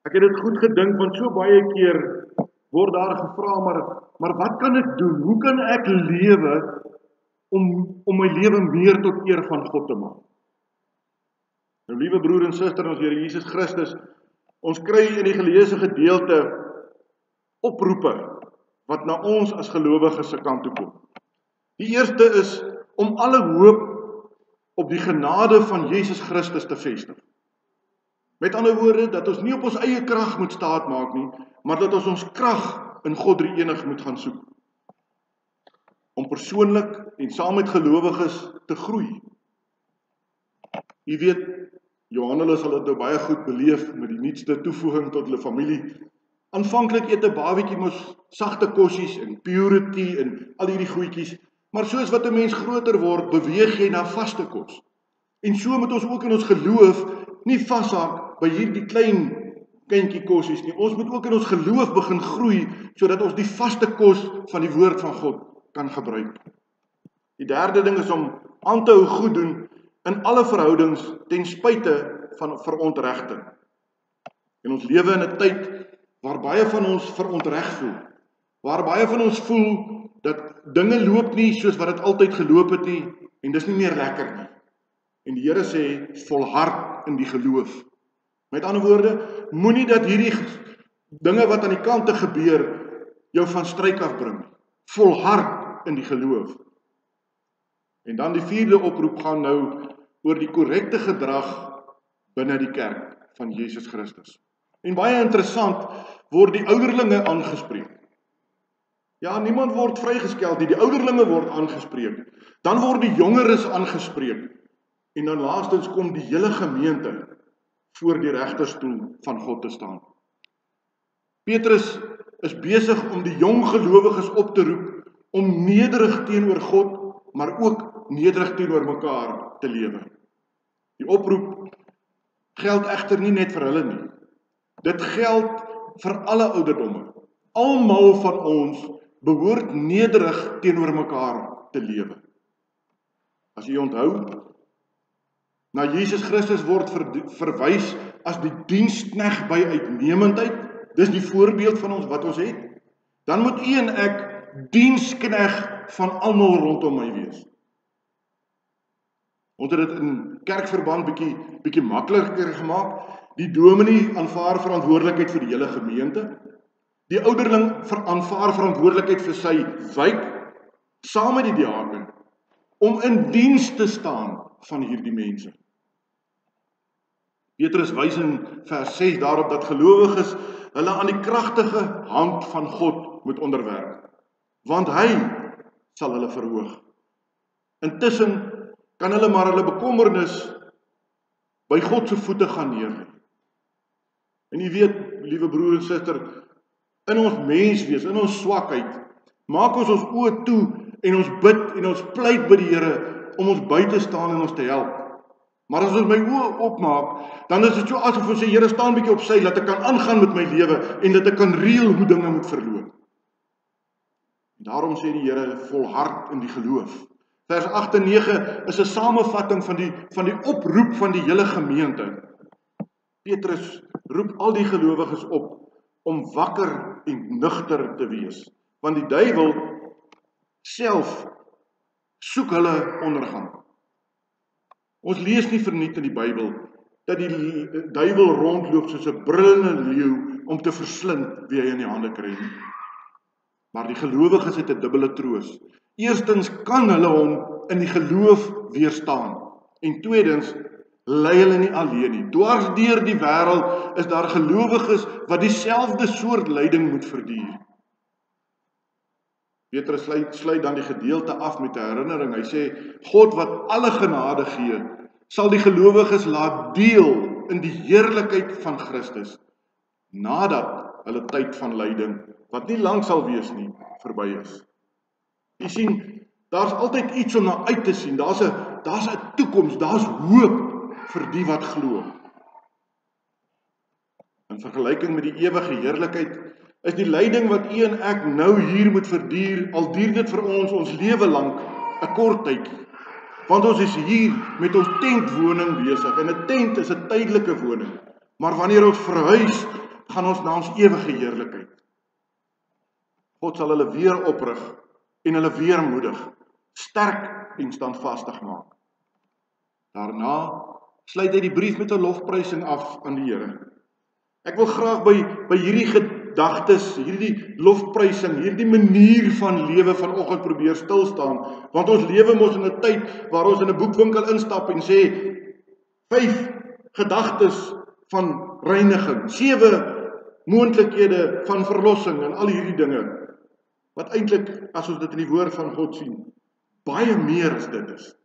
Ek het dit goed gedink, want so baie keer word daar gevra, maar wat kan ek doen? Hoe kan ek lewe om my lewe meer tot eer van God te maak? Nou, liewe broer en suster, ons Here Jesus Christus, ons kry in die geleesde gedeelte oproepe wat na ons as gelowiges se kant toe kom. Die eerste is om alle hoop op die genade van Jesus Christus te vestig. Met ander woorde, dat ons nie op ons eie krag moet staat maak nie, maar dat ons krag in God Drie-enig moet gaan soek. Om persoonlik en saam met gelowiges te groei. Jy weet, Johan hulle sal dit nou baie goed beleef met die nuutste toevoeging tot hulle familie. Aanvanklik eet 'n babatjie mos sagte kossies en purity en al hierdie goedjies, maar soos wat 'n mens groter word, beweeg jy na vaste kos. En so moet ons ook in ons geloof nie vashaak by hierdie klein kindjie kossies nie. Ons moet ook in ons geloof begin groei, sodat ons die vaste kos van die woord van God kan gebruik. Die derde ding is om aan te hou goed doen in alle verhoudings ten spyte van verontregting. En ons lewe in 'n tyd waar baie van ons verontreg voel. Waar baie van ons voel dat dinge loop nie soos wat dit altyd geloop het nie, en dis nie meer lekker nie. En die Here sê, volhard in die geloof. Met ander woorde, moenie dat hierdie dinge wat aan die kante gebeur, jou van stryk afbring. Volhard in die geloof. En dan die vierde oproep gaan nou oor die korrekte gedrag binne die kerk van Jesus Christus. En baie interessant word die ouderlinge aangespreek. Ja, niemand word vrygeskel nie, die ouderlinge word aangespreek. Dan word die jongeres aangespreek. En dan laastens kom die hele gemeente voor die regterstoel van God te staan. Petrus is besig om die jong gelowiges op te roep om nederig teenoor God, maar ook nederig teenoor mekaar te lewe. Die oproep geld egter nie net vir hulle nie. Dit geld vir alle ouderdomme. Almal van ons behoort nederig teenoor mekaar te lewe. As jy onthou, na Jesus Christus word verwys as die diensknegt by uitnemendheid. Dis die voorbeeld van ons wat ons het. Dan moet u en ek diensknegt van almal rondom my wees. Ons het dit in kerkverband bietjie makliker gemaak. Die dominee aanvaar verantwoordelikheid vir die hele gemeente. Die ouderling aanvaar verantwoordelikheid vir sy wijk, saam met die diaken, om in diens te staan van hierdie mense. Petrus wys in vers 6 daarop dat gelowiges hulle aan die kragtige hand van God moet onderwerp, want hy sal hulle verhoog. Intussen kan hulle maar hulle bekommernis by God se voete gaan neerlê. En jy weet, liewe broer en suster, in ons menswees, in ons swakheid, maak ons oë toe en ons bid en ons pleit by die Here om ons by te staan en ons te help. Maar as ons my oë opmaak, dan is dit so asof ons sê, Here, staan bietjie op sy, dat ek kan aangaan met my lewe en dat ek kan reël hoe dinge moet verloop. En daarom sê die Here, volhard in die geloof. Vers 8 en 9 is 'n samevatting van die oproep van die hele gemeente. Petrus roep al die gelowiges op om wakker en nugter te wees, want die duiwel self soek hulle ondergang. Ons lees nie verniet in die Bybel dat die duiwel rondloop soos 'n brullende leeu om te verslind wie hy in die hande kry nie. Maar die gelowiges het 'n dubbele troos. Eerstens kan hulle hom in die geloof weerstaan, en tweedens lei hulle nie alleen nie. Dwars deur die wêreld is daar gelowiges wat dieselfde soort lyding moet verduur. Petrus sluit dan die gedeelte af met 'n herinnering. Hy sê, God wat alle genade gee, sal die gelowiges laat deel in die heerlikheid van Christus, nadat hulle tyd van lyding, wat nie lank sal wees nie, verby is. Jy sien, daar's altyd iets om na uit te sien. Daar's 'n toekoms, daar's hoop vir die wat glo. In vergelyking met die ewige heerlikheid is die lyding wat u en ek nou hier moet verduur, al duur dit vir ons lewe lank 'n kort tydjie. Want ons is hier met ons tentwoning besig, en 'n tent is 'n tydelike woning. Maar wanneer ons verhuis gaan ons na ons ewige heerlikheid. God sal hulle weer oprig en hulle weer moedig, sterk en standvastig maak. Daarna sluit hy die brief met 'n lofprysing af aan die Here. Ek wil graag by hierdie gedagtes, hierdie lofprysing, hierdie manier van lewe vanoggend probeer stil staan, want ons lewe mos in 'n tyd waar ons in 'n boekwinkel instap en sê 5 gedagtes van reiniging, 7 moontlikhede van verlossing en al hierdie dinge, wat eintlik, as ons dit in die woord van God sien, baie meer as dit is.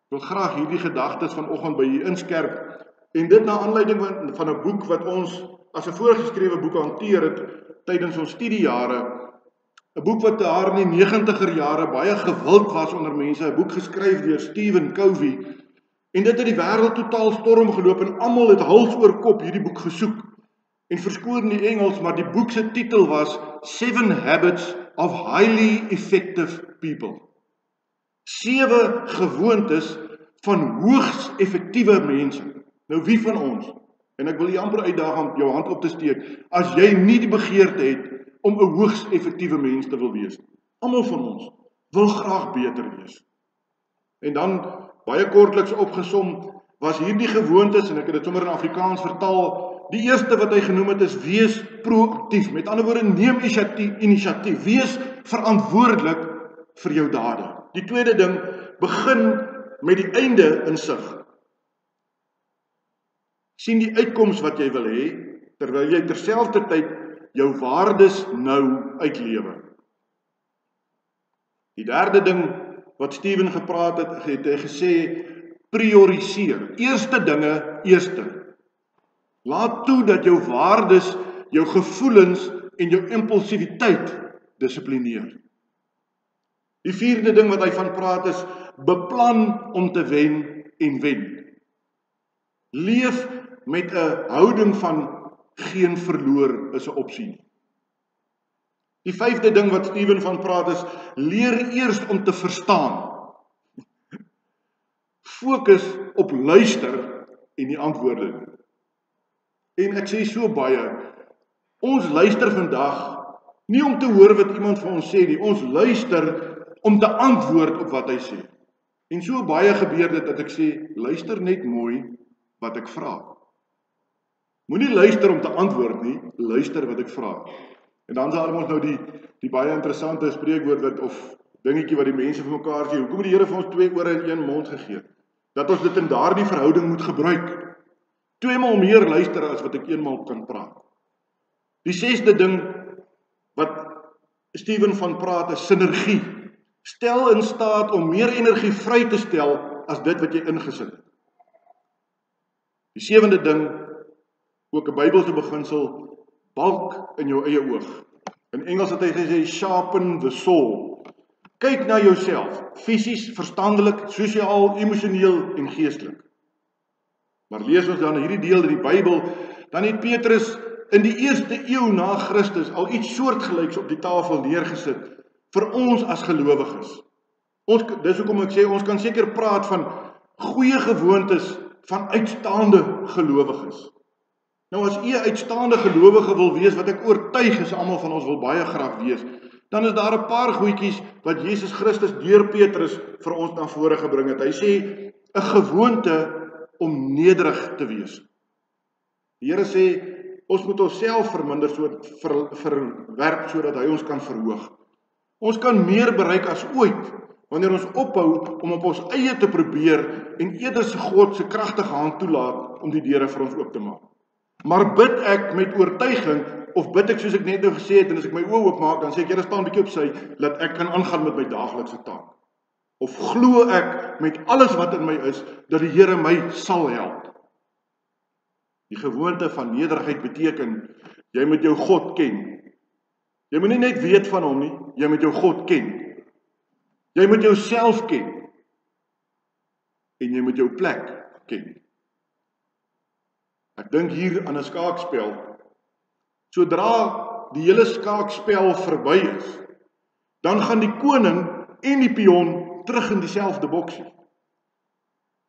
Ek wil graag hierdie gedagtes vanoggend by u inskerp, en dit na aanleiding van 'n boek wat ons as 'n voorgeskrewe boek hanteer het tydens ons studiejare, 'n boek wat daar in die 90er jare baie gewild was onder mense, 'n boek geskryf deur Stephen Covey, en dit het die wêreld totaal storm geloop en almal het hals oor kop hierdie boek gesoek. En verskoon in die Engels, maar die boek se titel was 7 Habits of Highly Effective People. 7 gewoontes van hoogs effektiewe mense. Nou wie van ons, en ek wil jy amper uitdaag om jou hand op te steek, as jy nie die begeerte het om 'n hoogs effektiewe mens te wil wees. Almal van ons wil graag beter wees. En dan, baie kortliks opgesom, was hierdie gewoontes, en ek het dit sommer in Afrikaans vertaal, die eerste wat hy genoem het is wees proaktief. Met ander woorde, neem inisiatief, wees verantwoordelik vir jou dade. Die tweede ding, begin met die einde in sig. Sien die uitkoms wat jy wil hê, terwyl jy terselfdertyd jou waardes nou uitlewe. Die derde ding wat Steven gepraat het, het hy gesê, prioriseer. Eerste dinge, eerste. Laat toe dat jou waardes, jou gevoelens en jou impulsiwiteit dissiplineer. Die vierde ding wat hy van praat is, beplan om te wen en wen. Leef met 'n houding van geen verloor is 'n opsie. Die vyfde ding wat Steven van praat is, leer eers om te verstaan. Fokus op luister en die antwoorde. En ek sê so baie, ons luister vandag nie om te hoor wat iemand vir ons sê nie, ons luister om te antwoord op wat hy sê. En so baie gebeur dit dat ek sê, luister net mooi wat ek vra. Moenie luister om te antwoord nie, luister wat ek vra. En dan sal ons nou die baie interessante spreekwoord of dingetjie wat die mense vir mekaar sê, hoekom het die Here vir ons 2 ore en 1 mond gegee? Dat ons dit in daardie verhouding moet gebruik. 2 maal meer luister as wat ek 1 maal kan praat. Die 6de ding wat Steven van praat is sinergie. Stel in staat om meer energie vry te stel as dit wat jy ingesit het. Die 7de ding, ook 'n Bybelse beginsel, balk in jou eie oog. In Engels het hy gesê, sharpen the saw. Kyk na jouself, fisies, verstandelik, sosiaal, emosioneel en geestelik. Maar lees ons dan hierdie deel in die Bybel, dan het Petrus in die 1ste eeu na Christus al iets soortgelyks op die tafel neergesit vir ons as gelowiges. Dis hoekom ek sê, ons kan seker praat van goeie gewoontes van uitstaande gelowiges. Nou as jy 'n uitstaande gelowige wil wees, wat ek oortuig is, almal van ons wil baie graag wees, dan is daar 'n paar goedjies wat Jesus Christus deur Petrus vir ons na vore gebring het. Hy sê, 'n gewoonte om nederig te wees. Die Here sê, ons moet onsself verminder, verwerp, sodat hy ons kan verhoog. Ons kan meer bereik as ooit, wanneer ons ophou om op ons eie te probeer en eerder God se kragtige hand toelaat om die deure vir ons oop te maak. Maar bid ek met oortuiging, of bid ek soos ek net nou gesê het, en as ek my oë oopmaak, dan sê ek, Here, staan 'n bietjie op sy, dat ek kan aangaan met my daaglikse taak. Of glo ek met alles wat in my is, dat die Here my sal help. Die gewoonte van nederigheid beteken, jy moet jou God ken. Jy moet nie net weet van hom nie, jy moet jou God ken. Jy moet jouself ken. En jy moet jou plek ken. Ek dink hier aan 'n skaakspel. Sodra die hele skaakspel verby is, dan gaan die koning en die pion terug in dieselfde boksie.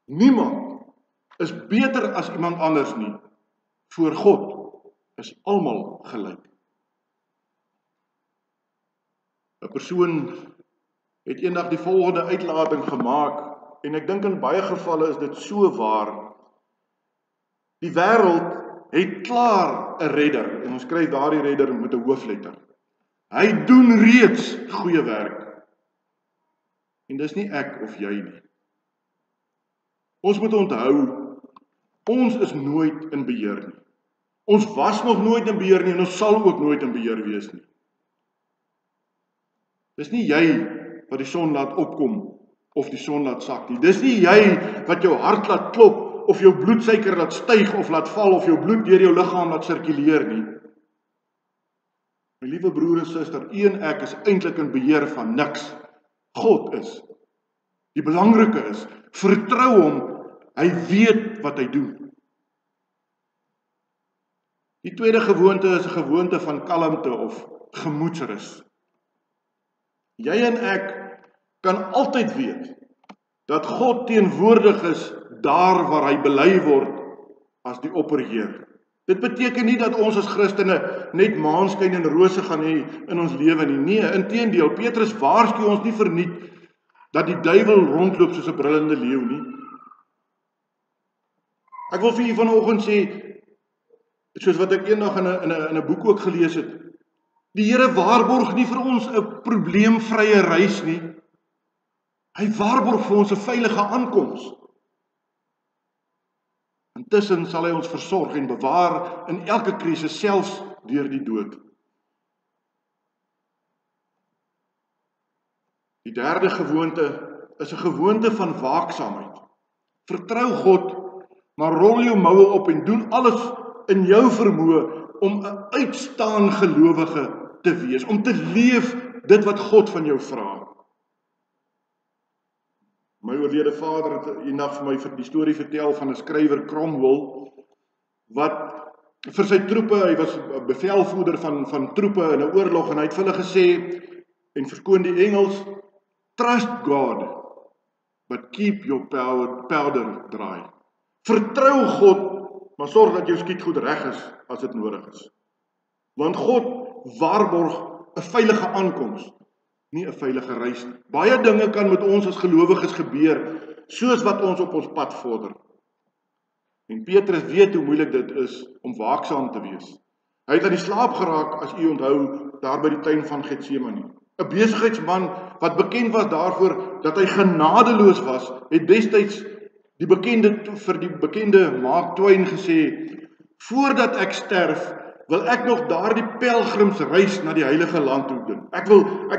Niemand is beter as iemand anders nie voor God is almal gelyk. 'n Persoon het eendag die volgende uitlating gemaak, en ek dink in baie gevalle is dit so waar. Die wêreld het klaar 'n redder, en ons skryf daardie redder met 'n hoofletter. Hy doen reeds goeie werk. En dis nie ek of jy nie. Ons moet onthou, ons is nooit in beheer nie. Ons was nog nooit in beheer nie, en ons sal ook nooit in beheer wees nie. Dis nie jy wat die son laat opkom of die son laat sak nie. Dis nie jy wat jou hart laat klop of jou bloedsuiker laat styg of laat val of jou bloed deur jou liggaam laat sirkuleer nie. My liewe broer en suster, u en ek is eintlik in beheer van niks. God is. Die belangrike is, vertrou hom, hy weet wat hy doen. Die tweede gewoonte is 'n gewoonte van kalmte of gemoedsrus. Jy en ek kan altyd weet dat God teenwoordig is daar waar hy bely word as die opperheer. Dit beteken nie dat ons as Christene net maanskyn en rose gaan hê in ons lewe nie. Nee, inteendeel, Petrus waarsku ons nie verniet dat die duiwel rondloop soos 'n brullende leeu nie. Ek wil vir u vanoggend sê, soos wat ek eendag in 'n boek ook gelees het, die Here waarborg nie vir ons 'n probleemvrye reis nie. Hy waarborg vir ons 'n veilige aankoms. Intussen sal hy ons versorg en bewaar in elke krisis, selfs deur die dood. Die derde gewoonte is 'n gewoonte van waaksaamheid. Vertrou God, maar rol jou moue op en doen alles in jou vermoë om 'n uitstaan gelowige te wees, om te leef dit wat God van jou vra. My oorlede vader het eendag vir my die storie vertel van 'n skrywer, Cromwell, wat vir sy troepe, hy was 'n bevelvoerder van troepe in 'n oorlog, en hy het vir hulle gesê, en verskoon die Engels, trust God, but keep your powder dry. Vertrou God, maar sorg dat jou skietgoed reg is as dit nodig is. Want God waarborg 'n veilige aankoms, nie 'n veilige reis nie. Baie dinge kan met ons as gelowiges gebeur, soos wat ons op ons pad vorder. En Petrus weet hoe moeilik dit is om waaksaam te wees. Hy het aan die slaap geraak, as u onthou, daar by die tuin van Getsemane. 'n Besigheidsman wat bekend was daarvoor dat hy genadeloos was, het destyds vir die bekende Mark Twain gesê, voordat ek sterf, wil ek nog daardie pelgrimsreis na die heilige land toe doen. Ek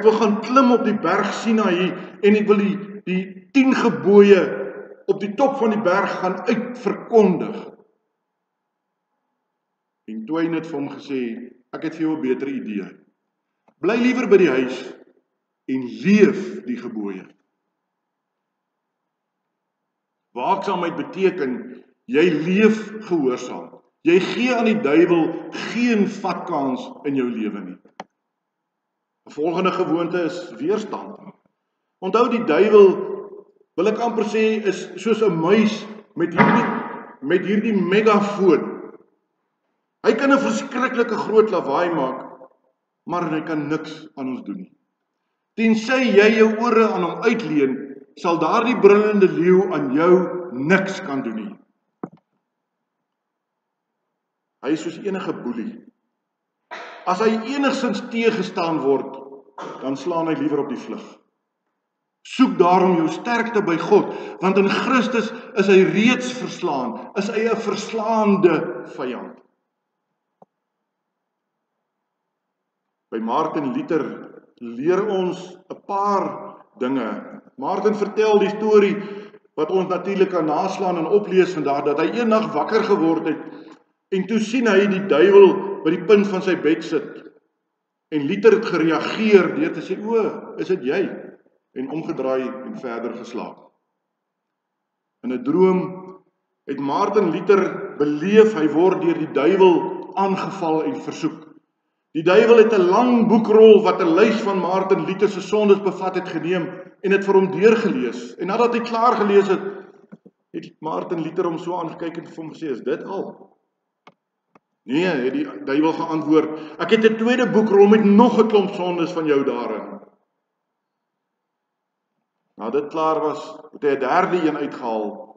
wil gaan klim op die berg Sinaï en ek wil die 10 gebooie op die top van die berg gaan uitverkondig. En Twain het vir hom gesê, ek het vir jou 'n beter idee. Bly liewer by die huis en leef die gebooie. Waaksaamheid beteken, jy leef gehoorsaam. Jy gee aan die duiwel geen vatkans in jou lewe nie. 'n Volgende gewoonte is weerstand. Onthou, die duiwel, wil ek amper sê, is soos 'n muis met hierdie megafoon. Hy kan 'n verskriklike groot lawaai maak, maar hy kan niks aan ons doen nie. Tensy jy jou ore aan hom uitleen, sal daardie brullende leeu aan jou niks kan doen nie. Hy is soos enige boelie. As hy enigstens teëgestaan word, dan slaan hy liewer op die vlug. Soek daarom jou sterkte by God, want in Christus is hy reeds verslaan, is hy 'n verslaande vyand. By Martin Luther leer ons 'n paar dinge. Martin vertel die storie wat ons natuurlik kan naslaan en oplees vandag, dat hy eendag wakker geword het en toe sien hy die duiwel by die punt van sy bed sit. En Luther het gereageer deur te sê, "O, is dit jy?" en omgedraai en verder geslaap. In 'n droom het Martin Luther beleef hy word deur die duiwel aangeval en versoek. Die duiwel het 'n lang boekrol wat 'n lys van Martin Luther se sondes bevat het geneem en het vir hom deurgelees. En nadat hy klaar gelees het Martin Luther hom so aangekyk en vir hom gesê, "Is dit al?" Nee, het die duiwel geantwoord, ek het 'n tweede boekrol met nog 'n klomp sondes van jou daarin. Nou dit klaar was, het hy 'n derde een uitgehaal.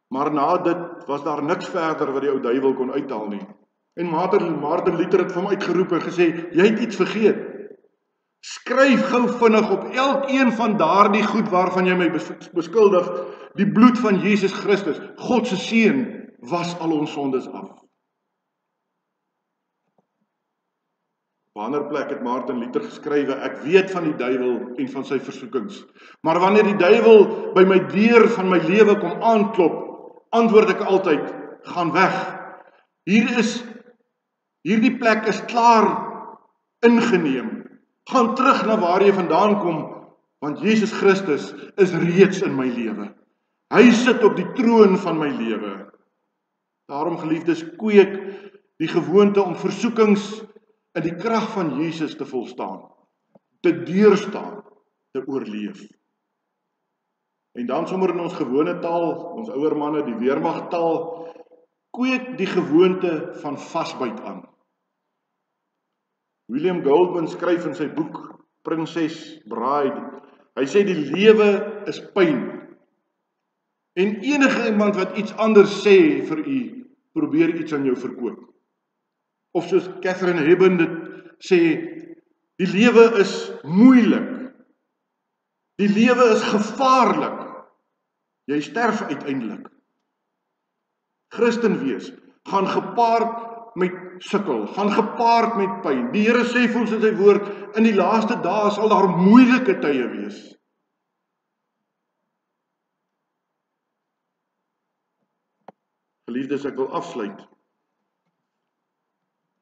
Maar na dit was daar niks verder wat die ou duiwel kon uithaal nie. En Martin Luther het vir hom uitgeroep en gesê, jy het iets vergeet. Skryf gou vinnig op elkeen van daardie goed waarvan jy my beskuldig, die bloed van Jesus Christus, God se seun, was al ons sondes af. Op 'n ander plek het Martin Luther geskrywe, ek weet van die duiwel en van sy versoekings, maar wanneer die duiwel by my deur van my lewe kom aanklop, antwoord ek altyd, gaan weg. Hierdie plek is klaar ingeneem. Gaan terug na waar jy vandaan kom, want Jesus Christus is reeds in my lewe. Hy sit op die troon van my lewe. Daarom, geliefdes, kweek die gewoonte om versoekings in die krag van Jesus te volstaan, te deurstaan, te oorleef. En dan sommer in ons gewone taal, ons ouer manne, die weermagtaal, kweek die gewoonte van vasbyt aan. William Goldman skryf in sy boek Princess Bride, hy sê die lewe is pyn. En enige iemand wat iets anders sê vir u, probeer iets aan jou verkoop. Of soos Catherine Hebben dit sê, die lewe is moeilik. Die lewe is gevaarlik. Jy sterf uiteindelik. Christen wees gaan gepaard met sukkel, gaan gepaard met pyn. Die Here sê vir ons in sy woord, in die laaste dae sal daar moeilike tye wees. Geliefdes, ek wil afsluit.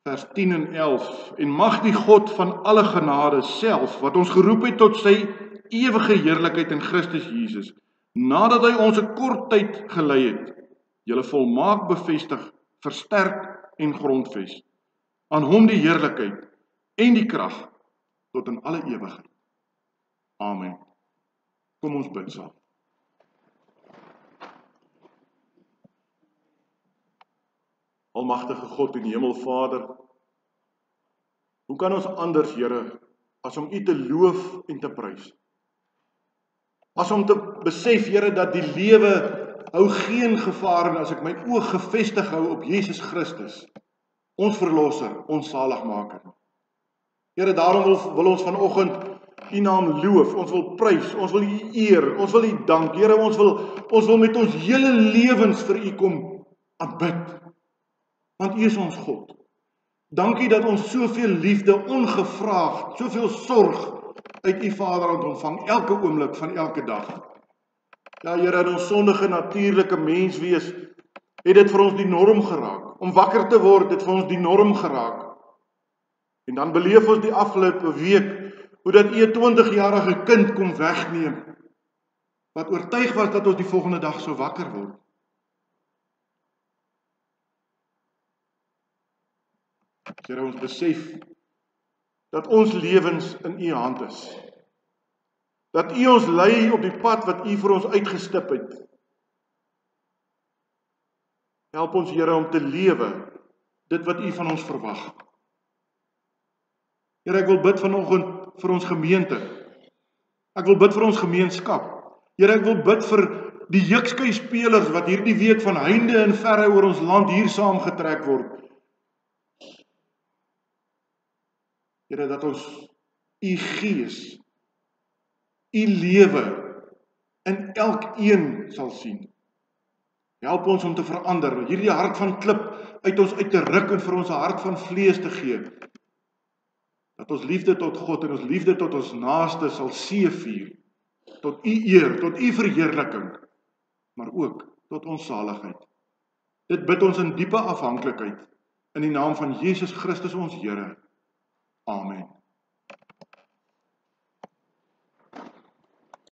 Vers 10 en 11. En mag die God van alle genade self, wat ons geroep het tot sy ewige heerlikheid in Christus Jesus, nadat hy ons 'n kort tyd gelei het, julle volmaak bevestig, versterk en grondves. Aan hom die heerlikheid en die krag tot in alle ewigheid. Amen. Kom ons bid saam. Almagtige God en Hemelvader, hoe kan ons anders, Here, as om U te loof en te prys? As om te besef, Here, dat die lewe hou geen gevaar en as ek my oog gefestig hou op Jesus Christus, ons verlosser, ons saligmaker. Here, daarom wil ons vanoggend U naam loof, ons wil prys, ons wil U eer, ons wil U dank. Here, ons wil met ons hele lewens vir U kom aanbid. Want U is ons God. Dankie dat ons soveel liefde ongevraagd, soveel sorg uit U Vaderhand ontvang, elke oomblik van elke dag. Ja, Here, in ons sondige natuurlike menswees het dit vir ons die norm geraak. Om wakker te word, het vir ons die norm geraak. En dan beleef ons die afgelope week hoe dat U 'n 20-jarige kind kom wegneem, wat oortuig was dat ons die volgende dag sou wakker word. Here, ons besef dat ons lewens in U hand is. Dat U ons lei op die pad wat U vir ons uitgestip het. Help ons, Here, om te lewe dit wat U van ons verwag. Here, ek wil bid vanoggend vir ons gemeente. Ek wil bid vir ons gemeenskap. Here, ek wil bid vir die Jukskei spelers wat hierdie week van heinde en verre oor ons land hier saamgetrek word. Here, dat ons U gees, U lewe in elkeen sal sien. Help ons om te verander, hierdie hart van klip uit ons uit te ruk en vir ons 'n hart van vlees te gee. Dat ons liefde tot God en ons liefde tot ons naaste sal seëvier, tot U eer, tot U verheerliking, maar ook tot ons saligheid. Dit bid ons in diepe afhanklikheid, in die naam van Jesus Christus ons Here. Amen.